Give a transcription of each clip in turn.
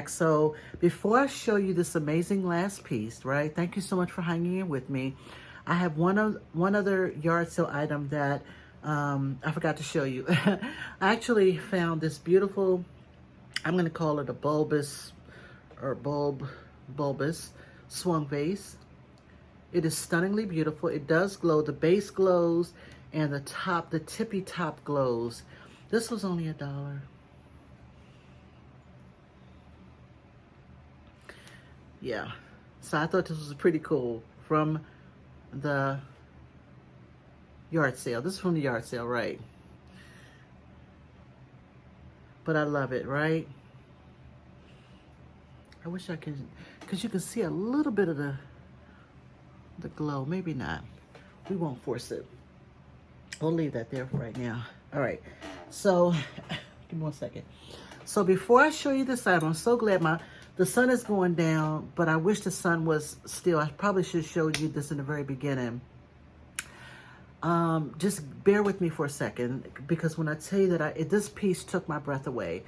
back. So before I show you this amazing last piece, right? Thank you so much for hanging in with me. I have one other yard sale item that I forgot to show you. I actually found this beautiful, I'm going to call it a bulbous swung vase. It is stunningly beautiful. It does glow. The base glows and the tippy top glows. This was only $1. Yeah, so I thought this was pretty cool from the yard sale. This is from the yard sale, right? But I love it, right? I wish I could, because you can see a little bit of the glow. Maybe not. We won't force it. We'll leave that there for right now. All right, so give me 1 second. So before I show you this item, I'm so glad the sun is going down, but I wish the sun was still. I probably should have showed you this in the very beginning. Just bear with me for a second, because when I tell you that this piece took my breath away.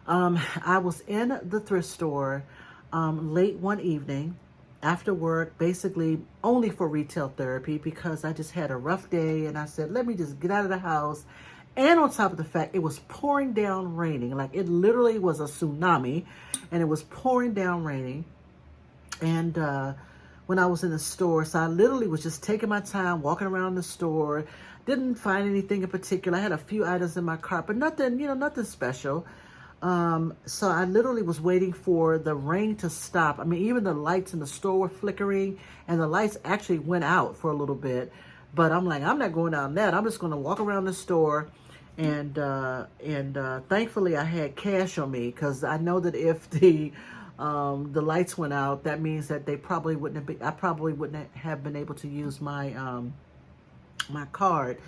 I was in the thrift store late one evening after work, basically only for retail therapy, because I just had a rough day, and I said, let me just get out of the house. And on top of the fact, it was pouring down raining. Like, it literally was a tsunami, and it was pouring down raining. And when I was in the store, so I literally was just taking my time, walking around the store. Didn't find anything in particular. I had a few items in my cart, but nothing, nothing special. So I literally was waiting for the rain to stop. I mean, even the lights in the store were flickering, and the lights actually went out for a little bit. But I'm like, I'm not going down that. I'm just going to walk around the store. And thankfully I had cash on me, because I know that if the lights went out, that means that I probably wouldn't have been able to use my my card.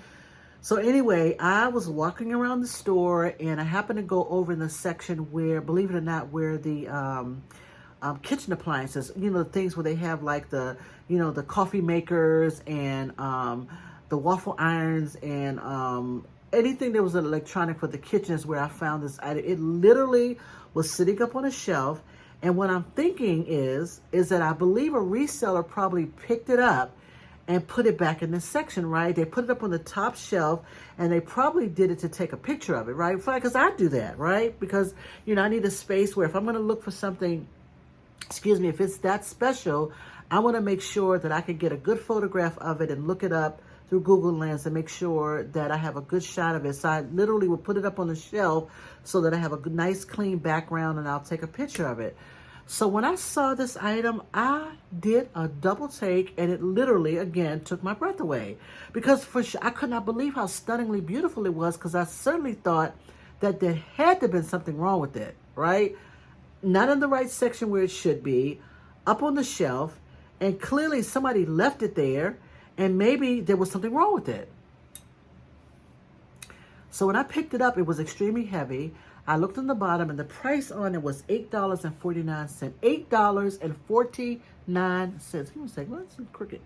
So anyway, I was walking around the store, and I happened to go over in the section where, believe it or not, where the kitchen appliances, the things where they have like the coffee makers and the waffle irons and anything that was electronic for the kitchen is where I found this item. It literally was sitting up on a shelf. And what I'm thinking is that I believe a reseller probably picked it up and put it back in this section, right? They put it up on the top shelf, and they probably did it to take a picture of it, right? Because I do that, right? Because, I need a space where if I'm going to look for something, if it's that special, I want to make sure that I can get a good photograph of it and look it up through Google Lens and make sure that I have a good shot of it. So I literally will put it up on the shelf so that I have a nice clean background, and I'll take a picture of it. So when I saw this item, I did a double take, and it literally, again, took my breath away. Because for sure, I could not believe how stunningly beautiful it was, because I certainly thought that there had to have been something wrong with it, right? Not in the right section where it should be, up on the shelf, and clearly somebody left it there, and maybe there was something wrong with it. So when I picked it up, it was extremely heavy. I looked on the bottom, and the price on it was $8.49. $8.49. Give me a second. Let's see, crooked.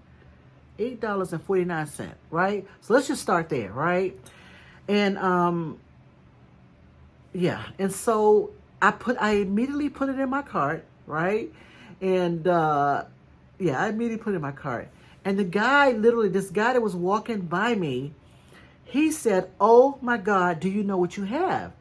$8.49, right? So let's just start there, right? And yeah. And so I immediately put it in my cart, right? And I immediately put it in my cart. And the guy, this guy that was walking by me, he said, "Oh my God, do you know what you have?"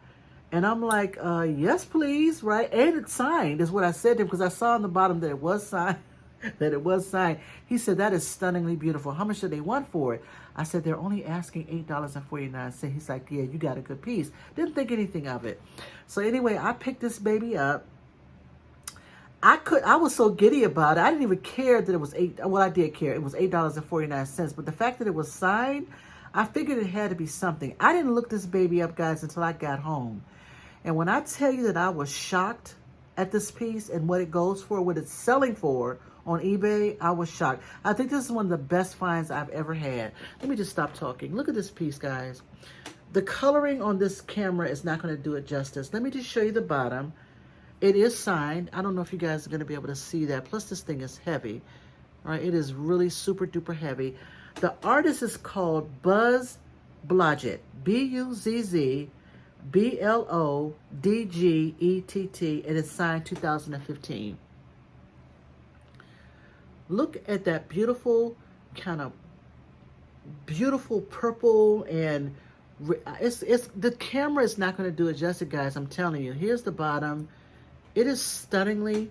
And I'm like, yes, please, right? And it's signed, is what I said to him, because I saw on the bottom that it was signed. He said, "That is stunningly beautiful. How much do they want for it?" I said, "They're only asking $8.49. He's like, "Yeah, you got a good piece." Didn't think anything of it. So anyway, I picked this baby up. I was so giddy about it. I didn't even care that it was I did care. It was $8.49. But the fact that it was signed, I figured it had to be something. I didn't look this baby up, guys, until I got home. And when I tell you that I was shocked at this piece and what it goes for, what it's selling for on eBay, I was shocked. I think this is one of the best finds I've ever had. Let me just stop talking. Look at this piece, guys. The coloring on this camera is not going to do it justice. Let me just show you the bottom. It is signed. I don't know if you guys are going to be able to see that. Plus, this thing is heavy. All right, it is really super duper heavy. The artist is called Buzz Blodgett, Buzz Blodgett, and it's signed 2015. Look at that beautiful kind of beautiful purple, and it's the camera is not going to do it justice, guys. I'm telling you. Here's the bottom. It is stunningly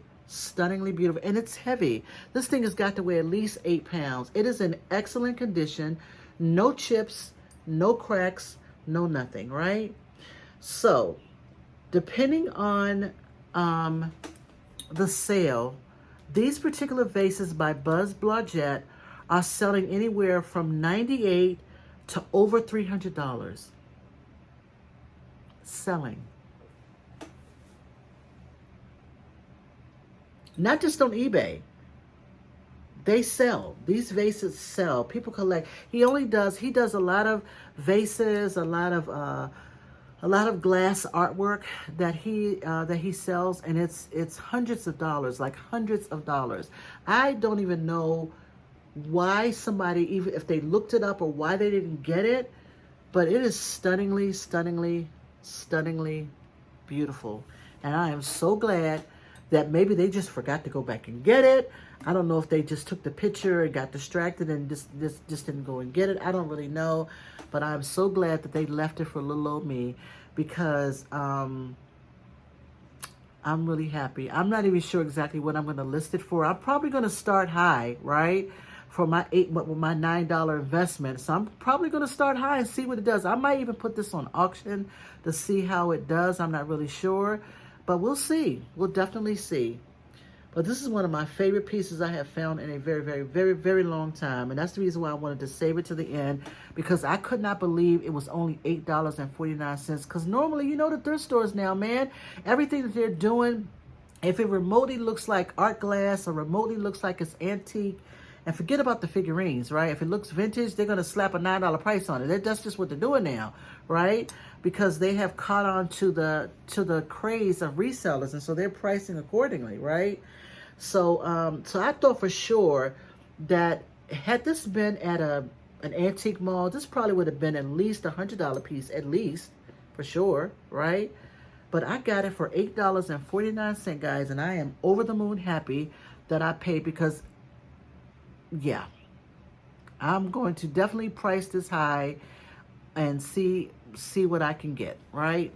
beautiful, and it's heavy. This thing has got to weigh at least 8 pounds. It is in excellent condition. No chips, no cracks, no nothing, right? So, depending on the sale, these particular vases by Blodgett are selling anywhere from $98 to over $300. Selling. Not just on eBay. They sell. These vases sell. People collect. He does a lot of vases, a lot of glass artwork that he sells, and it's hundreds of dollars, like hundreds of dollars. I don't even know why somebody, even if they looked it up, or why they didn't get it, but it is stunningly beautiful. And I am so glad that maybe they just forgot to go back and get it. I don't know if they just took the picture and got distracted and just didn't go and get it. I don't really know, but I'm so glad that they left it for little old me, because I'm really happy. I'm not even sure exactly what I'm going to list it for. I'm probably going to start high, right? For my $9 investment. So I'm probably going to start high and see what it does. I might even put this on auction to see how it does. I'm not really sure, but we'll see. We'll definitely see. But this is one of my favorite pieces I have found in a very long time. And that's the reason why I wanted to save it to the end, because I could not believe it was only $8.49. Because normally, you know, the thrift stores now, man, everything that they're doing, if it remotely looks like art glass or remotely looks like it's antique, and forget about the figurines, right? If it looks vintage, they're going to slap a $9 price on it. That's just what they're doing now, right? Because they have caught on to the craze of resellers, and so they're pricing accordingly, right? So so I thought for sure that had this been at an antique mall, this probably would have been at least $100 piece, at least, for sure, right? But I got it for $8.49, guys, and I am over the moon happy that I paid, because yeah, I'm going to definitely price this high and see what I can get, right?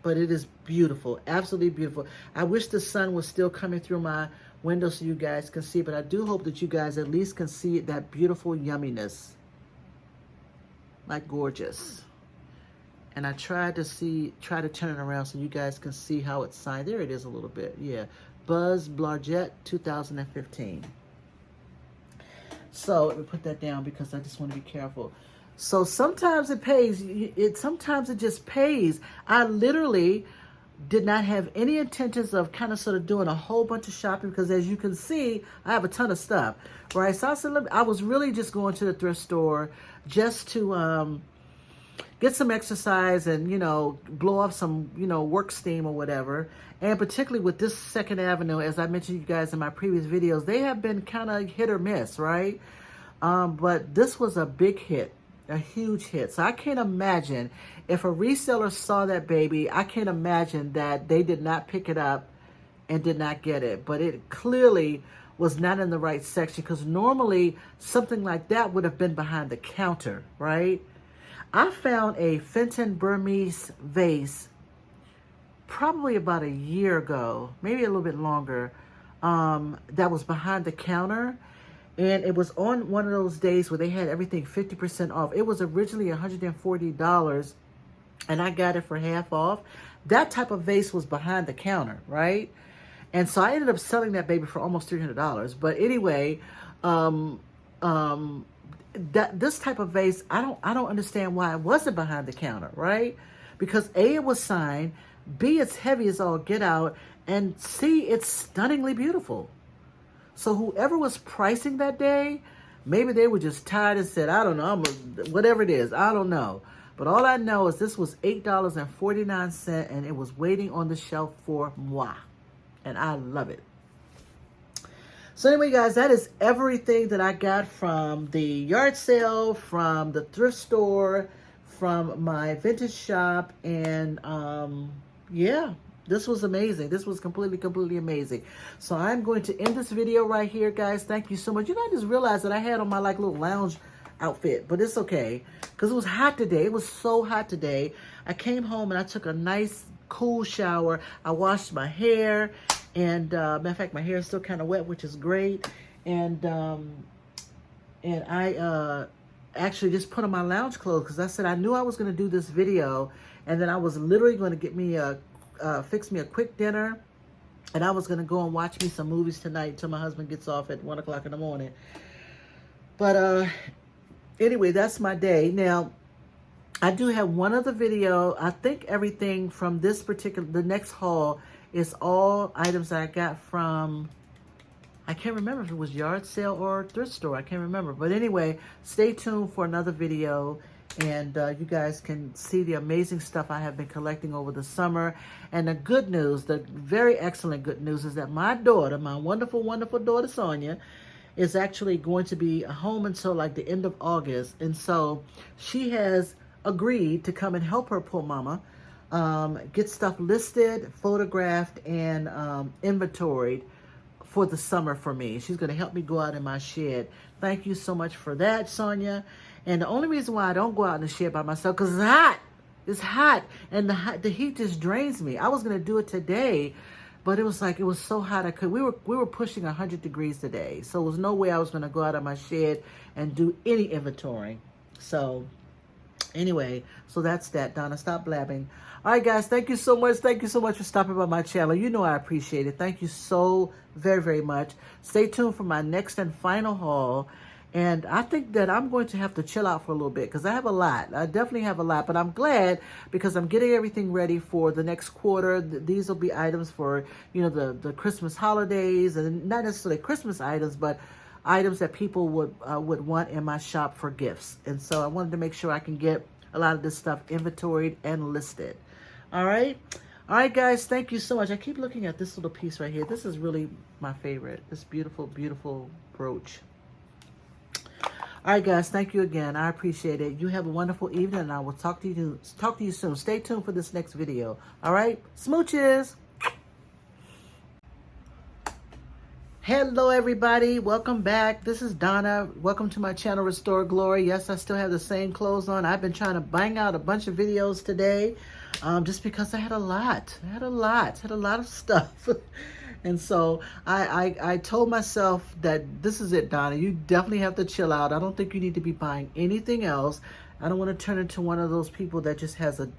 But it is beautiful, absolutely beautiful. I wish the sun was still coming through my window so you guys can see, but I do hope that you guys at least can see that beautiful yumminess. Like gorgeous. And I tried to turn it around so you guys can see how it's signed. There it is a little bit, yeah. Blodgett, 2015. So let me put that down because I just want to be careful. So sometimes it pays. Sometimes it just pays. I literally did not have any intentions of kind of sort of doing a whole bunch of shopping, because as you can see, I have a ton of stuff, right? So I was really just going to the thrift store just to get some exercise and, you know, blow off some, you know, work steam or whatever. And particularly with this Second Avenue, as I mentioned to you guys in my previous videos, they have been kind of hit or miss, right? But this was a big hit, a huge hit. So I can't imagine if a reseller saw that baby, I can't imagine that they did not pick it up and did not get it. But it clearly was not in the right section, because normally something like that would have been behind the counter, right? I found a Fenton Burmese vase probably about a year ago, maybe a little bit longer, that was behind the counter. And it was on one of those days where they had everything 50% off. It was originally $140, and I got it for half off. That type of vase was behind the counter, right? And so I ended up selling that baby for almost $300. But anyway, this type of vase, I don't understand why it wasn't behind the counter, right? Because A, it was signed, B, it's heavy as all get out, and C, it's stunningly beautiful. So whoever was pricing that day, maybe they were just tired and said, I don't know, whatever it is, I don't know. But all I know is this was $8.49, and it was waiting on the shelf for moi. And I love it. So anyway, guys, that is everything that I got from the yard sale, from the thrift store, from my vintage shop. And yeah, this was amazing. This was completely amazing. So I'm going to end this video right here, guys. Thank you so much. You know, I just realized that I had on my like little lounge outfit, but it's okay because it was hot today. It was so hot today. I came home and I took a nice cool shower. I washed my hair, and matter of fact, my hair is still kind of wet, which is great. And I actually just put on my lounge clothes because I said I knew I was going to do this video, and then I was literally going to get me fix me a quick dinner, and I was going to go and watch me some movies tonight until my husband gets off at 1 o'clock in the morning. But anyway, that's my day. Now, I do have one other video. I think everything from this the next haul is all items that I got from, I can't remember if it was yard sale or thrift store. I can't remember. But anyway, stay tuned for another video. And you guys can see the amazing stuff I have been collecting over the summer. And the good news, the very excellent good news, is that my daughter, my wonderful, wonderful daughter, Sonia, is actually going to be home until like the end of August. And so she has agreed to come and help her poor mama get stuff listed, photographed, and inventoried for the summer for me. She's going to help me go out in my shed. Thank you so much for that, Sonia. And the only reason why I don't go out in the shed by myself, because it's hot. It's hot. And the heat just drains me. I was going to do it today, but it was so hot. We were pushing 100 degrees today. So there was no way I was going to go out of my shed and do any inventory. So anyway, so that's that. Donna, stop blabbing. All right, guys, thank you so much. Thank you so much for stopping by my channel. You know I appreciate it. Thank you so very much. Stay tuned for my next and final haul. And I think that I'm going to have to chill out for a little bit because I have a lot. I definitely have a lot, but I'm glad because I'm getting everything ready for the next quarter. These will be items for, you know, the Christmas holidays, and not necessarily Christmas items, but items that people would want in my shop for gifts. And so I wanted to make sure I can get a lot of this stuff inventoried and listed. All right, guys, thank you so much. I keep looking at this little piece right here. This is really my favorite. This beautiful brooch. All right, guys, thank you again. I appreciate it. You have a wonderful evening, and I will talk to you soon. Stay tuned for this next video. All right, smooches. Hello, everybody. Welcome back. This is Donna. Welcome to my channel, Restore Glory. Yes, I still have the same clothes on. I've been trying to bang out a bunch of videos today just because I had a lot. I had a lot of stuff. And so I told myself that this is it, Donna. You definitely have to chill out. I don't think you need to be buying anything else. I don't want to turn into one of those people that just has a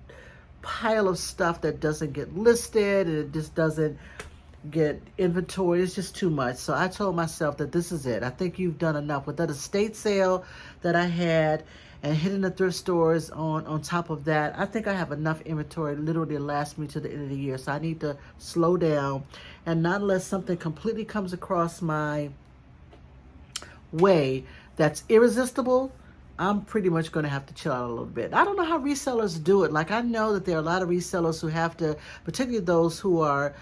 pile of stuff that doesn't get listed and it just doesn't get inventory. It's just too much. So I told myself that this is it. I think you've done enough with that estate sale that I had and hitting the thrift stores on top of that. I think I have enough inventory literally to last me to the end of the year. So I need to slow down, and not unless something completely comes across my way that's irresistible, I'm pretty much going to have to chill out a little bit. I don't know how resellers do it. Like, I know that there are a lot of resellers who have to, particularly those who are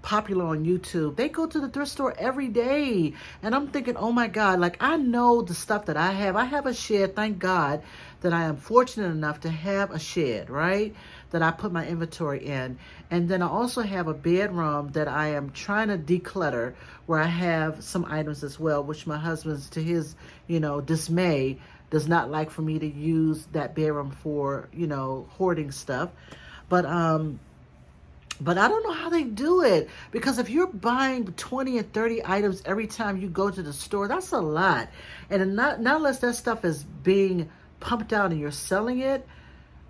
popular on YouTube, they go to the thrift store every day. And I'm thinking, oh my God, like, I know the stuff that I have. I have a shed, thank God that I am fortunate enough to have a shed, right? That I put my inventory in. And then I also have a bedroom that I am trying to declutter, where I have some items as well, which my husband's, to his, dismay, does not like for me to use that bedroom for, hoarding stuff. But I don't know how they do it, because if you're buying 20 and 30 items every time you go to the store, that's a lot. And not unless that stuff is being pumped out and you're selling it,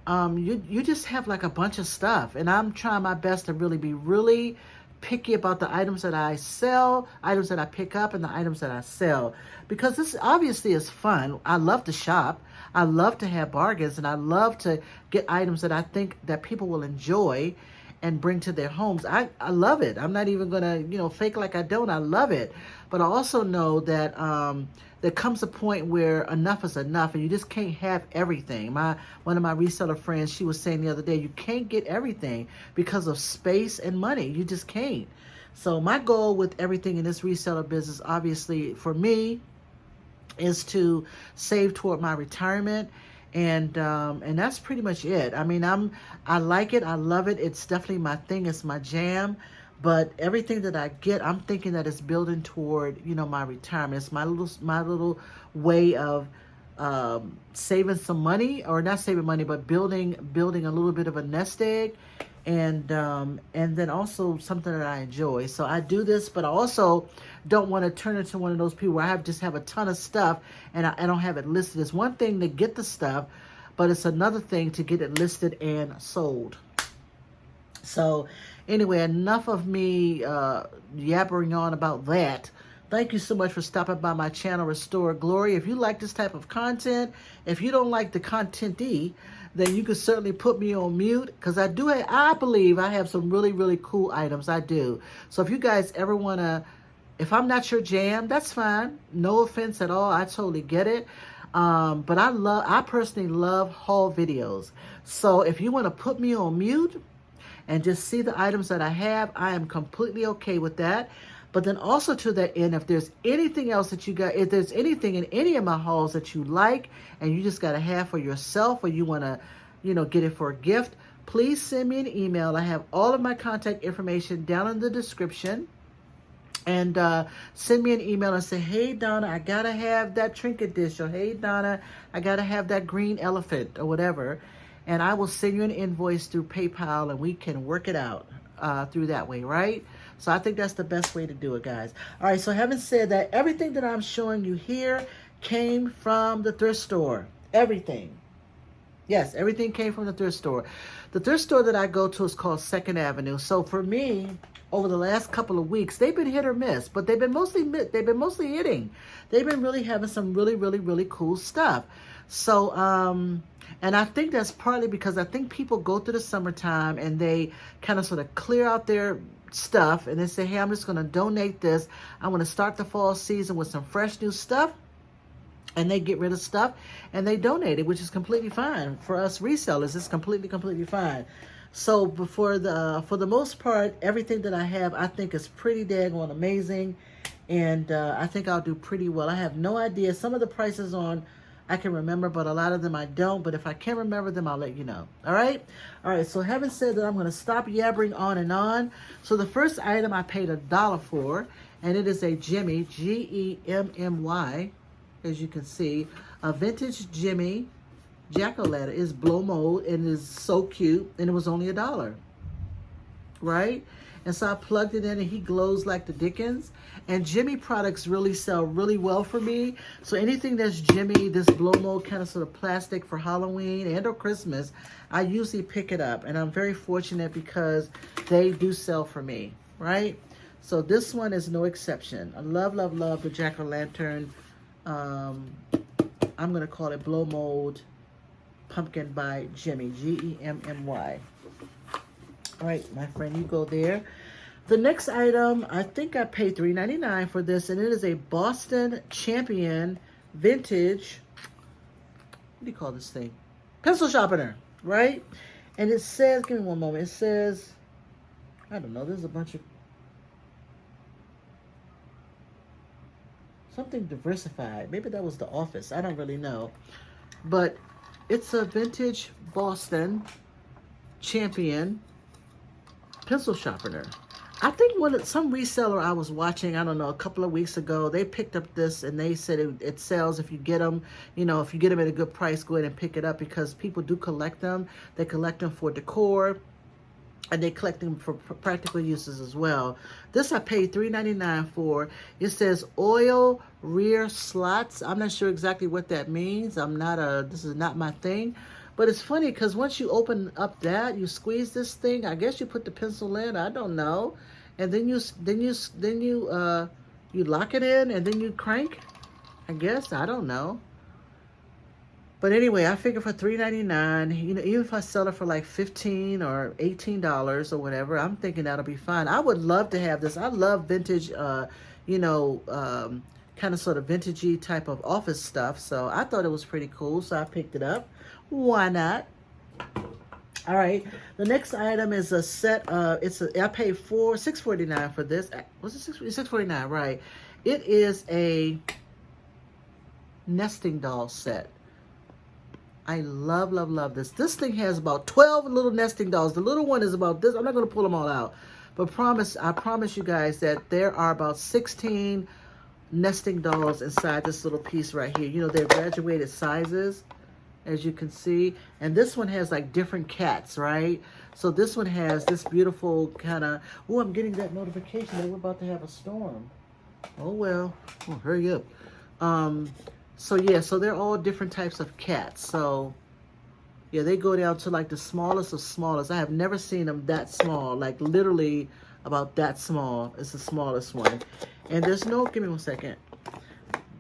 you just have like a bunch of stuff. And I'm trying my best to really be really picky about the items that I sell, items that I pick up, and the items that I sell, because this obviously is fun. I love to shop. I love to have bargains, and I love to get items that I think that people will enjoy and bring to their homes. I love it. I'm not even gonna, fake like I don't. I love it. But I also know that there comes a point where enough is enough, and you just can't have everything. One of my reseller friends, she was saying the other day, you can't get everything because of space and money. You just can't. So my goal with everything in this reseller business, obviously for me, is to save toward my retirement. And that's pretty much it. I mean, I like it. I love it. It's definitely my thing. It's my jam. But everything that I get, I'm thinking that it's building toward, my retirement. It's my little way of saving some money, or not saving money, but building a little bit of a nest egg, and then also something that I enjoy. So I do this, but I also don't want to turn into one of those people where I just have a ton of stuff and I don't have it listed. It's one thing to get the stuff, but it's another thing to get it listed and sold. So anyway, enough of me yabbering on about that. Thank you so much for stopping by my channel, Restore Glory. If you like this type of content, if you don't like the content-y, then you can certainly put me on mute, because I believe I have some really, really cool items. I do. So if you guys ever want to, if I'm not your jam, that's fine. No offense at all. I totally get it. But I personally love haul videos. So if you want to put me on mute and just see the items that I have, I am completely okay with that. But then also to that end, if there's anything else that you got, if there's anything in any of my hauls that you like and you just got to have for yourself, or you want to, get it for a gift, please send me an email. I have all of my contact information down in the description. And send me an email and say, hey, Donna, I got to have that trinket dish. Or, hey, Donna, I got to have that green elephant, or whatever. And I will send you an invoice through PayPal, and we can work it out through that way, right? So I think that's the best way to do it, guys. All right, so having said that, everything that I'm showing you here came from the thrift store. Everything. Yes, everything came from the thrift store. The thrift store that I go to is called 2nd Avenue. So for me, over the last couple of weeks, they've been hit or miss, but they've been mostly hitting. They've been really having some really, really, really cool stuff. So, and I think that's partly because I think people go through the summertime and they kind of sort of clear out their stuff and they say, hey, I'm just going to donate this. I want to start the fall season with some fresh new stuff. And they get rid of stuff and they donate it, which is completely fine. For us resellers, it's completely, completely fine. So for the most part, everything that I have, I think is pretty daggone amazing. And I think I'll do pretty well. I have no idea. Some of the prices I can remember, but a lot of them I don't. But if I can remember them, I'll let you know. All right? All right, so having said that, I'm going to stop yabbering on and on. So the first item I paid $1 for, and it is a Gemmy, Gemmy, as you can see, a vintage Gemmy jack-o'-lantern. Is blow mold and is so cute, and it was only $1, right? And so I plugged it in and he glows like the Dickens. And Gemmy products really sell really well for me. So anything that's Gemmy, this blow mold kind of sort of plastic for Halloween and or Christmas, I usually pick it up. And I'm very fortunate because they do sell for me, right? So this one is no exception. I love, love, love the jack-o'-lantern. I'm going to call it blow mold pumpkin by Gemmy, Gemmy. All right, my friend, you go there. The next item, I think I paid $3.99 for this, and it is a Boston Champion vintage, what do you call this thing? Pencil sharpener, right? And it says, give me one moment, it says, I don't know, there's a bunch of, something diversified. Maybe that was the office. I don't really know. But it's a vintage Boston Champion pencil sharpener. I think some reseller I was watching, I don't know, a couple of weeks ago, they picked up this and they said it sells if you get them, if you get them at a good price, go ahead and pick it up, because people do collect them. They collect them for decor and they collect them for practical uses as well. This I paid $3.99 for. It says oil rear slots. I'm not sure exactly what that means. This is not my thing. But it's funny because once you open up that, you squeeze this thing. I guess you put the pencil in. I don't know, and then you lock it in, and then you crank. I guess I don't know. But anyway, I figure for $3.99, even if I sell it for like $15 or $18 or whatever, I'm thinking that'll be fine. I would love to have this. I love vintage, kind of sort of vintagey type of office stuff. So I thought it was pretty cool. So I picked it up. Why not? All right. The next item is a set. I paid $6.49 for this. Was it $6.49? Right. It is a nesting doll set. I love, love, love this. This thing has about 12 little nesting dolls. The little one is about this. I'm not going to pull them all out. But I promise you guys that there are about 16 nesting dolls inside this little piece right here. You know, they're graduated sizes, as you can see. And this one has like different cats, right? So this one has this beautiful kind of... Oh, I'm getting that notification that we're about to have a storm. Oh, well. Oh, hurry up. So yeah, so they're all different types of cats. So yeah, they go down to like the smallest of smallest. I have never seen them that small, like literally about that small. It's the smallest one. And there's no, give me 1 second.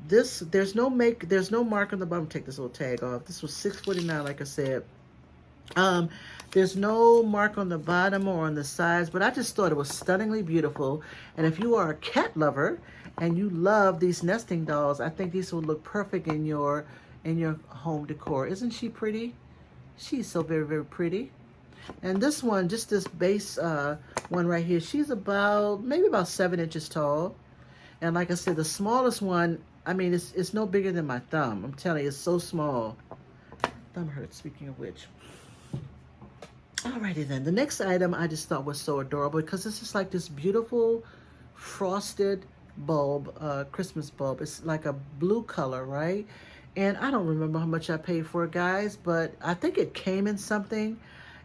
There's no mark on the bottom. Take this little tag off. This was $6.49, like I said. There's no mark on the bottom or on the sides, but I just thought it was stunningly beautiful. And if you are a cat lover and you love these nesting dolls, I think these would look perfect in your home decor. Isn't she pretty? She's so very, very pretty. And this one, just this base one right here, she's maybe about 7 inches tall. And like I said, the smallest one, I mean, it's no bigger than my thumb. I'm telling you, it's so small. Thumb hurts, speaking of which. Alrighty then, the next item I just thought was so adorable because it's just like this beautiful frosted bulb, Christmas bulb. It's like a blue color, right? And I don't remember how much I paid for it, guys, but I think it came in something,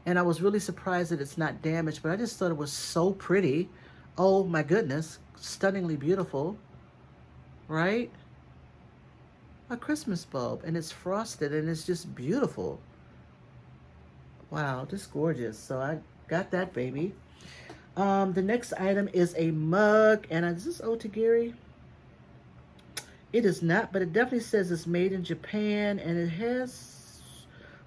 and I was really surprised that it's not damaged, but I just thought it was so pretty. Oh my goodness, stunningly beautiful, right? A Christmas bulb, and it's frosted, and it's just beautiful. Wow, just gorgeous. So I got that baby. The next item is a mug, and is this Otagiri? It is not, but it definitely says it's made in Japan, and it has,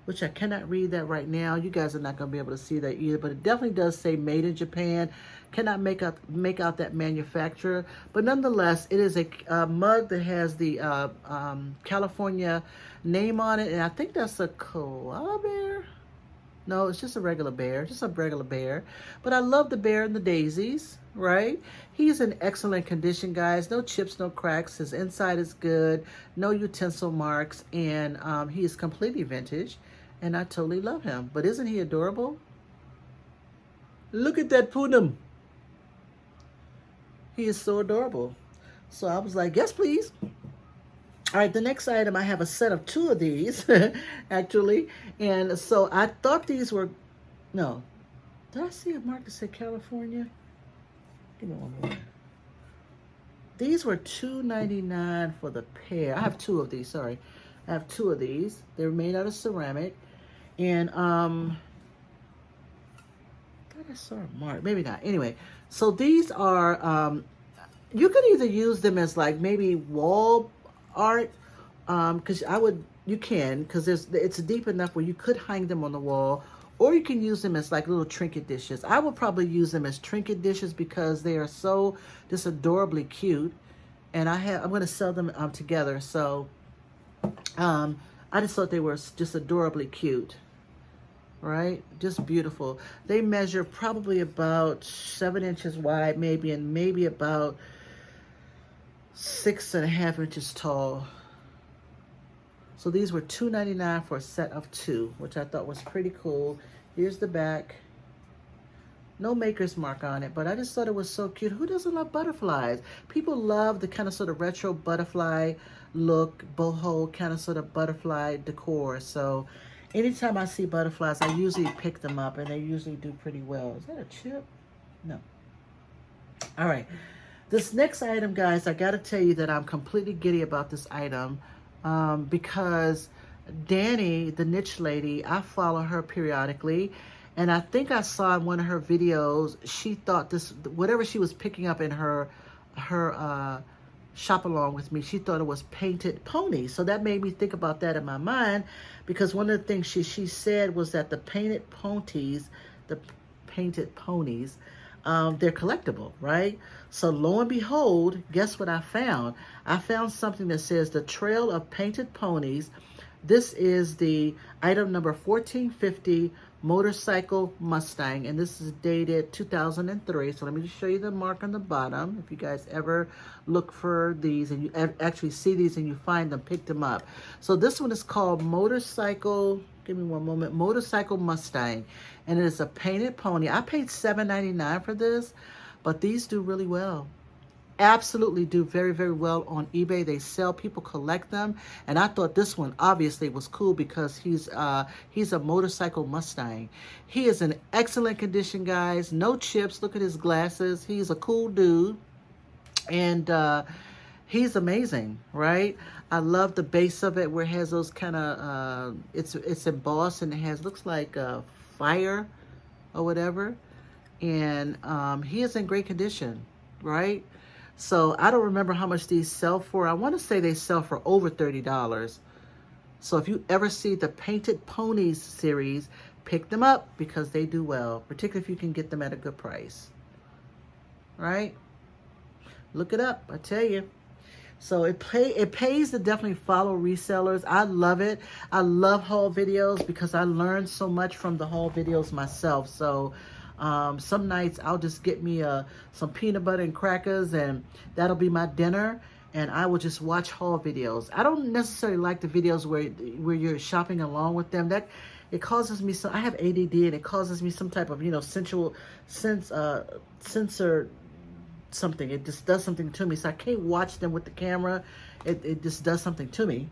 which I cannot read that right now. You guys are not going to be able to see that either, but it definitely does say made in Japan. Cannot make out that manufacturer, but nonetheless, it is a mug that has the California name on it, and I think that's a koala bear. No, it's just a regular bear, But I love the bear and the daisies, right? He's in excellent condition, guys. No chips, no cracks. His inside is good. No utensil marks. And he is completely vintage. And I totally love him. But isn't he adorable? Look at that Poonam. He is so adorable. So I was like, yes, please. All right, the next item, I have a set of 2 of these, actually. And so I thought these were, no. Did I see a mark that said California? Give me one more. These were $2.99 for the pair. I have 2 of these, sorry. I have 2 of these. They're made out of ceramic. And, I thought I saw a mark. Maybe not. Anyway, so these are, you can either use them as like maybe wall art, because it's deep enough where you could hang them on the wall, or you can use them as like little trinket dishes. I would probably use them as trinket dishes because they are so just adorably cute, and I'm going to sell them together. So I just thought they were just adorably cute, right? Just beautiful. They measure probably about 7 inches wide, maybe, and maybe about 6.5 inches tall. So these were $2.99 for a set of 2, which I thought was pretty cool. Here's the back. No maker's mark on it, but I just thought it was so cute. Who doesn't love butterflies? People love the kind of sort of retro butterfly look, boho kind of sort of butterfly decor. So anytime I see butterflies, I usually pick them up, and they usually do pretty well. Is that a chip? No. All right. This next item, guys, I got to tell you that I'm completely giddy about this item because Danny, the niche lady, I follow her periodically, and I think I saw in one of her videos, she thought this, whatever she was picking up in her shop along with me, she thought it was painted ponies. So that made me think about that in my mind, because one of the things she said was that the painted ponies, they're collectible, right? So lo and behold, guess what I found? I found something that says the Trail of Painted Ponies. This is the item number 1450 Motorcycle Mustang, and this is dated 2003. So let me just show you the mark on the bottom. If you guys ever look for these and you actually see these and you find them, pick them up. So this one is called Motorcycle, give me one moment, Motorcycle Mustang, and it is a painted pony. I paid $7.99 for this, but these do really well. Absolutely do very, very well on eBay. They sell, people collect them, and I thought this one obviously was cool because he's a motorcycle Mustang. He is in excellent condition, guys. No chips. Look at his glasses. He's a cool dude, and he's amazing, right? I love the base of it where it has those kind of it's embossed and it has, looks like fire or whatever, and he is in great condition, right? So I don't remember how much these sell for. I want to say they sell for over $30. So if you ever see the Painted Ponies series, pick them up because they do well, particularly if you can get them at a good price. Right? Look it up, I tell you. So it pays to definitely follow resellers. I love it. I love haul videos because I learned so much from the haul videos myself. So some nights I'll just get me some peanut butter and crackers, and that'll be my dinner, and I will just watch haul videos. I don't necessarily like the videos where you're shopping along with them. That it causes me some, I have ADD, and it causes me some type of, you know, sensor something. It just does something to me. So I can't watch them with the camera. It just does something to me.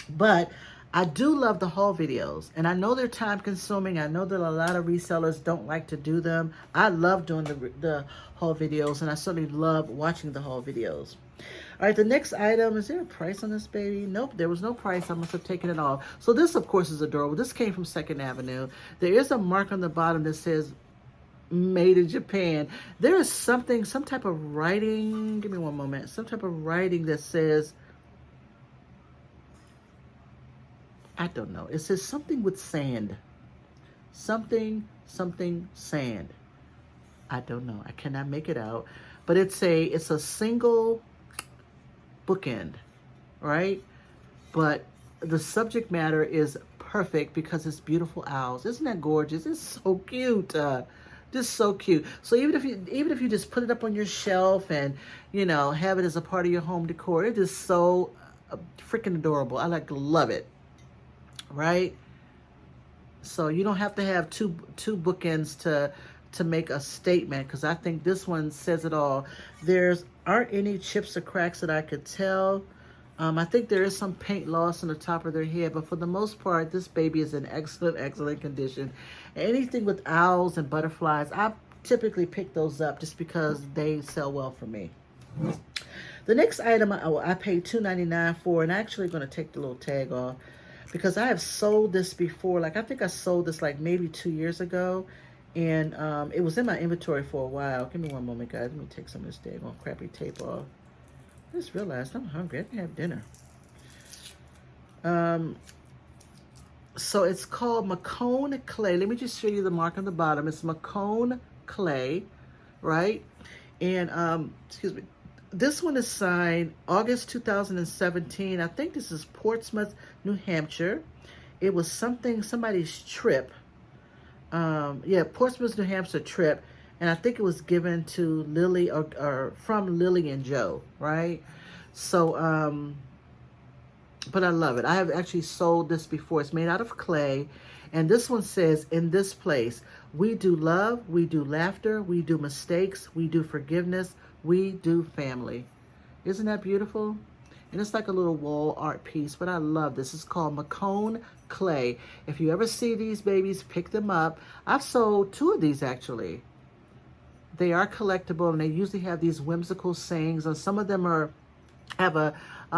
But I do love the haul videos, and I know they're time consuming. I know that a lot of resellers don't like to do them. I love doing the haul videos, and I certainly love watching the haul videos. All right, the next item, is there a price on this baby? Nope, there was no price. I must have taken it off. So this, of course, is adorable. This came from 2nd Avenue. There is a mark on the bottom that says made in Japan. There is something, some type of writing, give me one moment, some type of writing that says, I don't know. It says something with sand. Something sand. I don't know. I cannot make it out. But it's a single bookend, right? But the subject matter is perfect because it's beautiful owls. Isn't that gorgeous? It's so cute. Just so cute. So even if you just put it up on your shelf and, you know, have it as a part of your home decor, it is so freaking adorable. I love it. Right? So you don't have to have two bookends to make a statement, because I think this one says it all. Aren't any chips or cracks that I could tell. I think there is some paint loss on the top of their head, but for the most part, this baby is in excellent condition. Anything with owls and butterflies, I typically pick those up just because they sell well for me. The next item I paid $2.99 for, and I'm actually going to take the little tag off, because I have sold this before. Like, I think I sold this like maybe 2 years ago, and it was in my inventory for a while. Give me one moment, guys. Let me take some of this daggone crappy tape off. I just realized I'm hungry. I didn't have dinner. So it's called Macone Clay. Let me just show you the mark on the bottom. It's Macone Clay, right? And excuse me. This one is signed August 2017. I think this is Portsmouth, New Hampshire. It was somebody's trip. Yeah, Portsmouth, New Hampshire trip. And I think it was given to Lily or from Lily and Joe, right? So, but I love it. I have actually sold this before. It's made out of clay. And this one says, in this place, we do love, we do laughter, we do mistakes, we do forgiveness, we do family. Isn't that beautiful? And it's like a little wall art piece, but I love this. It's called Macone Clay. If you ever see these babies, pick them up. I've sold 2 of these actually. They are collectible, and they usually have these whimsical sayings, and some of them have a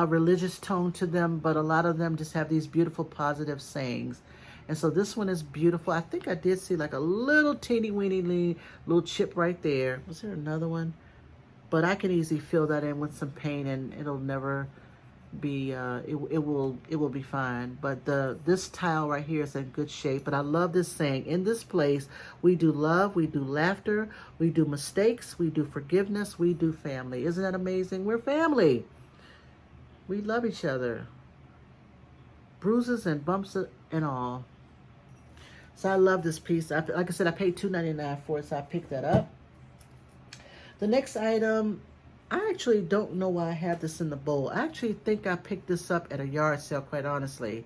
religious tone to them, but a lot of them just have these beautiful positive sayings. And so this one is beautiful. I think I did see like a little teeny weeny little chip right there. Was there another one? But I can easily fill that in with some paint, and it'll never be it will be fine. But this tile right here is in good shape. But I love this saying, in this place we do love, we do laughter, we do mistakes, we do forgiveness, we do family. Isn't that amazing? We're family. We love each other, bruises and bumps and all. So I love this piece. Like I said, I paid $2.99 for it, so I picked that up. The next item, I actually don't know why I have this in the bowl. I actually think I picked this up at a yard sale, quite honestly.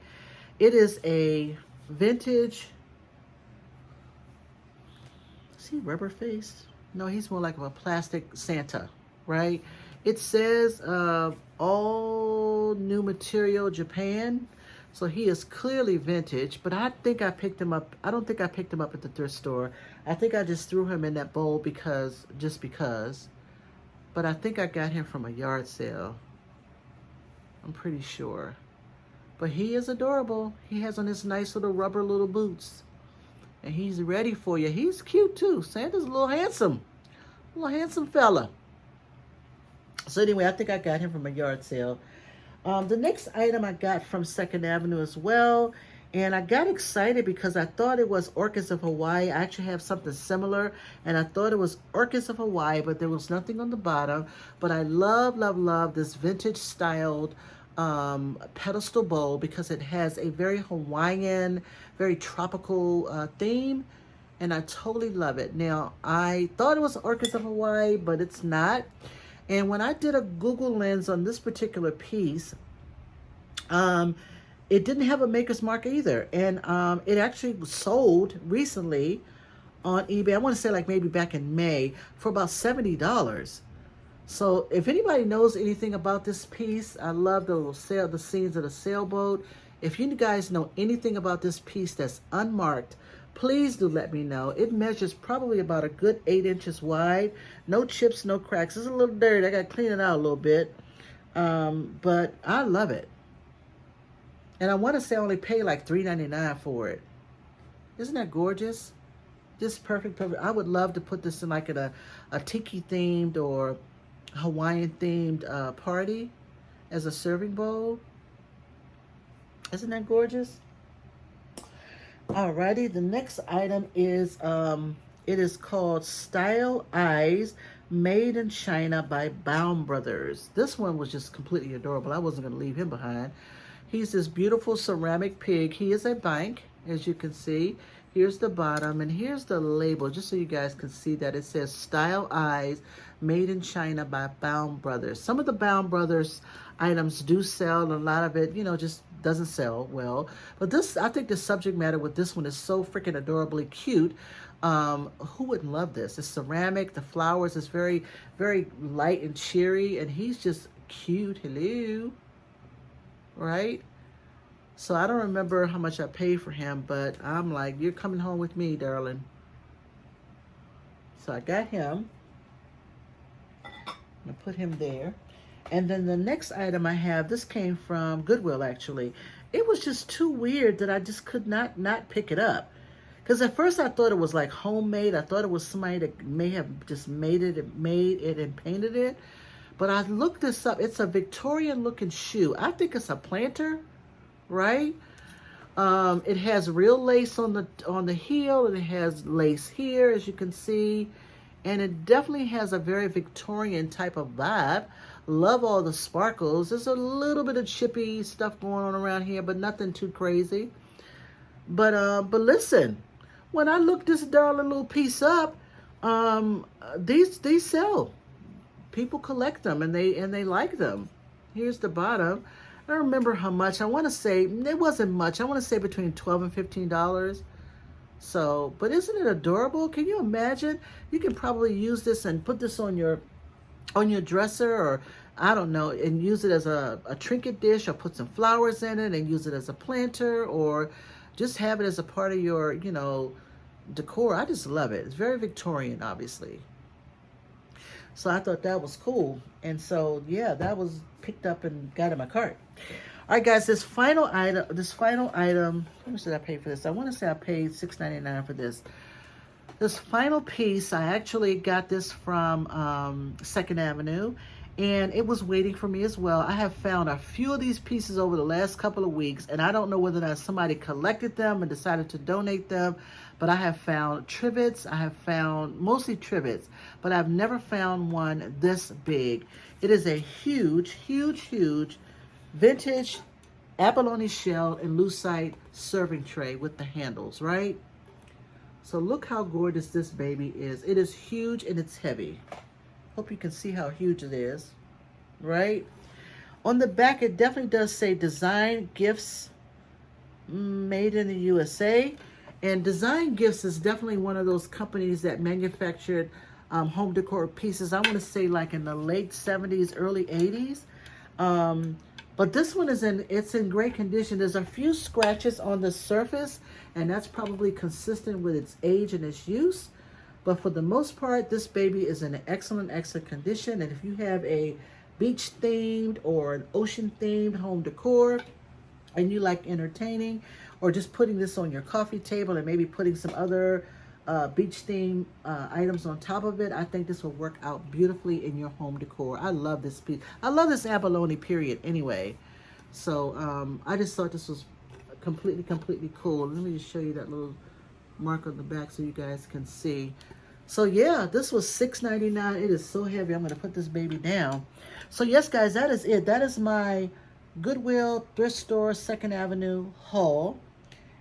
It is a vintage, is he rubber face? No, he's more like a plastic Santa, right? It says all new material Japan. So he is clearly vintage, but I think I picked him up. I don't think I picked him up at the thrift store. I think I just threw him in that bowl just because. But I think I got him from a yard sale. I'm pretty sure. But he is adorable. He has on his nice little boots. And he's ready for you. He's cute too. Santa's a little handsome fella. So anyway, I think I got him from a yard sale. The next item I got from 2nd Avenue as well. And I got excited because I thought it was Orchids of Hawaii. I actually have something similar. And I thought it was Orchids of Hawaii, but there was nothing on the bottom. But I love this vintage styled pedestal bowl because it has a very Hawaiian, very tropical theme. And I totally love it. Now, I thought it was Orchids of Hawaii, but it's not. And when I did a Google lens on this particular piece, it didn't have a maker's mark either. And it actually was sold recently on eBay. I want to say like maybe back in May for about $70. So if anybody knows anything about this piece, I love the little the scenes of the sailboat. If you guys know anything about this piece that's unmarked, please do let me know. It measures probably about a good 8 inches wide. No chips, no cracks. It's a little dirty. I got to clean it out a little bit. But I love it. And I want to say I only paid like $3.99 for it. Isn't that gorgeous? Just perfect. I would love to put this in like a tiki themed or Hawaiian themed party as a serving bowl. Isn't that gorgeous? Alrighty, the next item is, it is called Style Eyes, Made in China by Baum Brothers. This one was just completely adorable. I wasn't going to leave him behind. He's this beautiful ceramic pig. He is a bank, as you can see. Here's the bottom, and here's the label, just so you guys can see that. It says Style Eyes, Made in China by Baum Brothers. Some of the Baum Brothers items do sell, and a lot of it, you know, just doesn't sell well. But this, I think the subject matter with this one is so freaking adorably cute. Who wouldn't love this? It's ceramic, the flowers is very, very light and cheery, and he's just cute. Hello. Right? So I don't remember how much I paid for him, but I'm like, you're coming home with me, darling. So I got him. I put him there. And then the next item I have, this came from Goodwill, actually. It was just too weird that I just could not pick it up. Because at first I thought it was like homemade. I thought it was somebody that may have just made it and painted it. But I looked this up. It's a Victorian looking shoe. I think it's a planter, right? It has real lace on the heel, and it has lace here, as you can see. And it definitely has a very Victorian type of vibe. Love all the sparkles. There's a little bit of chippy stuff going on around here, but nothing too crazy. But listen, when I looked this darling little piece up, these sell. People collect them, and they like them. Here's the bottom. I don't remember how much. I want to say it wasn't much. I want to say between $12 and $15. So, but isn't it adorable? Can you imagine? You can probably use this and put this on your dresser, or I don't know, and use it as a trinket dish, or put some flowers in it and use it as a planter, or just have it as a part of your, you know, decor. I just love it. It's very Victorian, obviously. So I thought that was cool. And so, yeah, that was picked up and got in my cart. All right, guys, this final item, how much did I pay for this? I want to say I paid $6.99 for this. This final piece, I actually got this from 2nd Avenue, and it was waiting for me as well. I have found a few of these pieces over the last couple of weeks, and I don't know whether or not somebody collected them and decided to donate them, but I have found trivets. I have found mostly trivets, but I've never found one this big. It is a huge, huge, huge vintage abalone shell and lucite serving tray with the handles, right? So look how gorgeous this baby is. It is huge and it's heavy. Hope you can see how huge it is, right? On the back, it definitely does say Design Gifts Made in the USA. And Design Gifts is definitely one of those companies that manufactured home decor pieces. I want to say like in the late 70s, early 80s. But this one it's in great condition. There's a few scratches on the surface, and that's probably consistent with its age and its use. But for the most part, this baby is in excellent condition. And if you have a beach themed or an ocean themed home decor, and you like entertaining, or just putting this on your coffee table and maybe putting some other beach themed items on top of it, I think this will work out beautifully in your home decor. I love this piece. I love this abalone period anyway. So I just thought this was completely cool. Let me just show you that little mark on the back so you guys can see. So yeah, this was $6.99. It is so heavy. I'm going to put this baby down. So yes, guys, that is it. That is my Goodwill Thrift Store 2nd Avenue haul.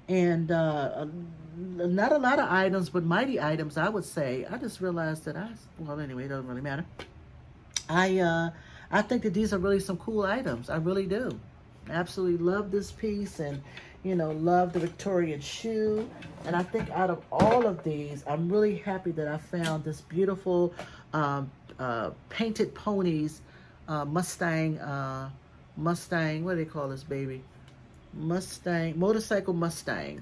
And not a lot of items, but mighty items, I would say. I just realized that well, anyway, it doesn't really matter. I think that these are really some cool items. I really do. Absolutely love this piece, and you know, love the Victorian shoe. And I think out of all of these, I'm really happy that I found this beautiful painted ponies Mustang, what do they call this baby? Motorcycle Mustang.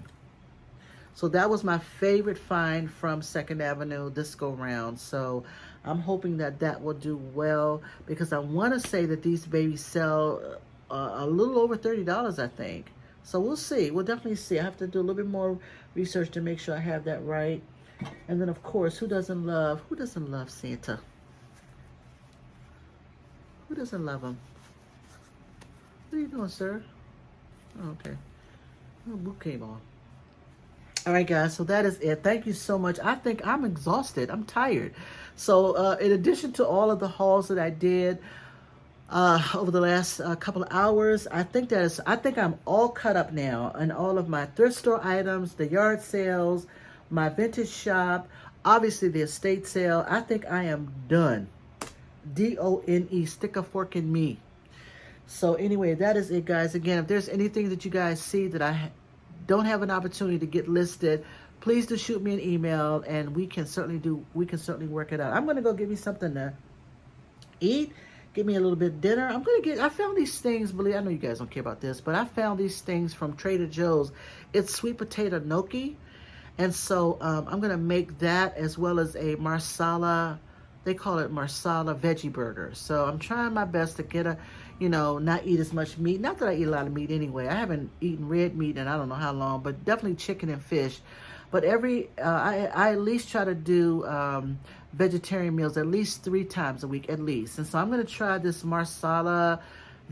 So that was my favorite find from 2nd Avenue this go round. So I'm hoping that that will do well, because I want to say that these babies sell a little over $30, I think. So we'll see. We'll definitely see. I have to do a little bit more research to make sure I have that right. And then, of course, who doesn't love Santa? Who doesn't love him? What are you doing, sir? Oh, okay. Oh, boot came on. All right, guys, so that is it. Thank you so much. I think I'm exhausted. I'm tired. So in addition to all of the hauls that I did over the last couple of hours, I think I'm all cut up now, and all of my thrift store items, the yard sales, my vintage shop, obviously the estate sale. I think I am done. D-O-N-E, stick a fork in me. So anyway, that is it, guys. Again, if there's anything that you guys see that I don't have an opportunity to get listed, please do shoot me an email, and we can certainly work it out. I'm gonna go get me something to eat, get me a little bit of dinner. I found these things, I know you guys don't care about this, but I found these things from Trader Joe's. It's sweet potato gnocchi. And so I'm gonna make that, as well as a marsala, they call it marsala veggie burger. So I'm trying my best to get not eat as much meat. Not that I eat a lot of meat anyway. I haven't eaten red meat in I don't know how long, but definitely chicken and fish. But I at least try to do vegetarian meals at least 3 times a week at least. And so I'm going to try this marsala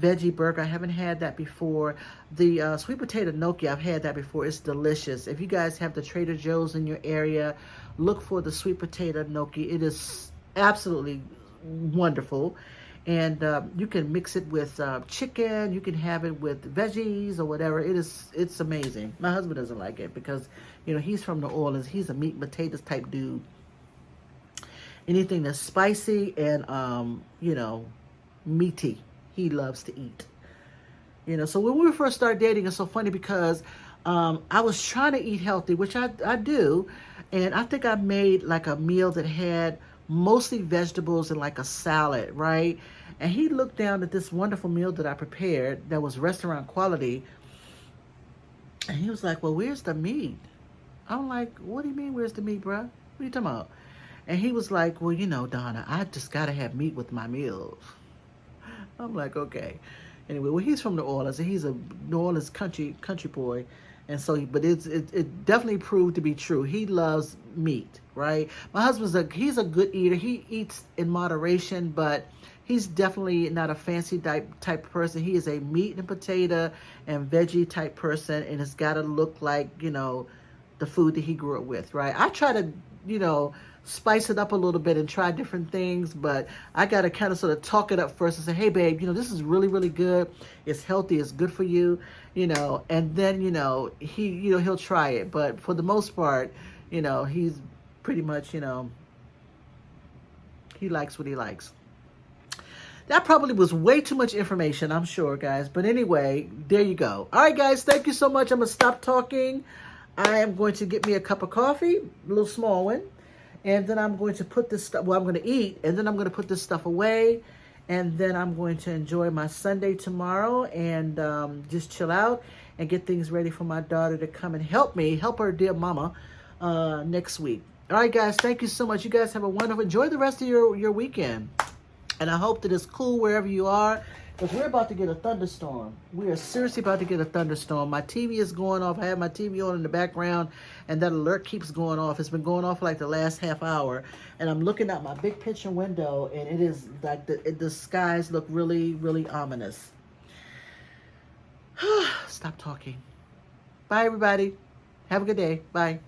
veggie burger. I haven't had that before. The sweet potato gnocchi, I've had that before. It's delicious. If you guys have the Trader Joe's in your area, look for the sweet potato gnocchi. It is absolutely wonderful. And you can mix it with chicken. You can have it with veggies or whatever. It's amazing. My husband doesn't like it because, he's from New Orleans. He's a meat and potatoes type dude. Anything that's spicy and, meaty, he loves to eat. So when we first started dating, it's so funny because I was trying to eat healthy, which I do. And I think I made like a meal that had mostly vegetables and like a salad, right? And he looked down at this wonderful meal that I prepared that was restaurant quality, and he was like, well, where's the meat? I'm like, what do you mean, where's the meat, bruh? What are you talking about? And he was like, well, Donna, I just gotta have meat with my meals. I'm like, okay. Anyway, well, he's from New Orleans, and he's a New Orleans country boy. And so, but it definitely proved to be true. He loves meat, right? My husband's he's a good eater. He eats in moderation, but he's definitely not a fancy type person. He is a meat and potato and veggie type person, and it's got to look like, the food that he grew up with, right? I try to, spice it up a little bit and try different things, but I got to kind of sort of talk it up first and say, hey, babe, this is really, really good. It's healthy. It's good for you, and then, he'll try it. But for the most part, You know, he's pretty much, you know, he likes what he likes. That probably was way too much information, I'm sure, guys. But anyway, there you go. All right, guys, thank you so much. I'm going to stop talking. I am going to get me a cup of coffee, a little small one. And then I'm going to put this stuff, well, I'm going to eat. And then I'm going to put this stuff away. And then I'm going to enjoy my Sunday tomorrow and just chill out and get things ready for my daughter to come and help me, help her dear mama next week. All right, guys, thank you so much. You guys have a wonderful, enjoy the rest of your weekend. And I hope that it's cool wherever you are, because we're about to get a thunderstorm. We are seriously about to get a thunderstorm. My TV is going off. I have my TV on in the background, and that alert keeps going off. It's been going off for like the last half hour. And I'm looking out my big picture window, and it is like the skies look really, really ominous. Stop talking. Bye, everybody. Have a good day. Bye.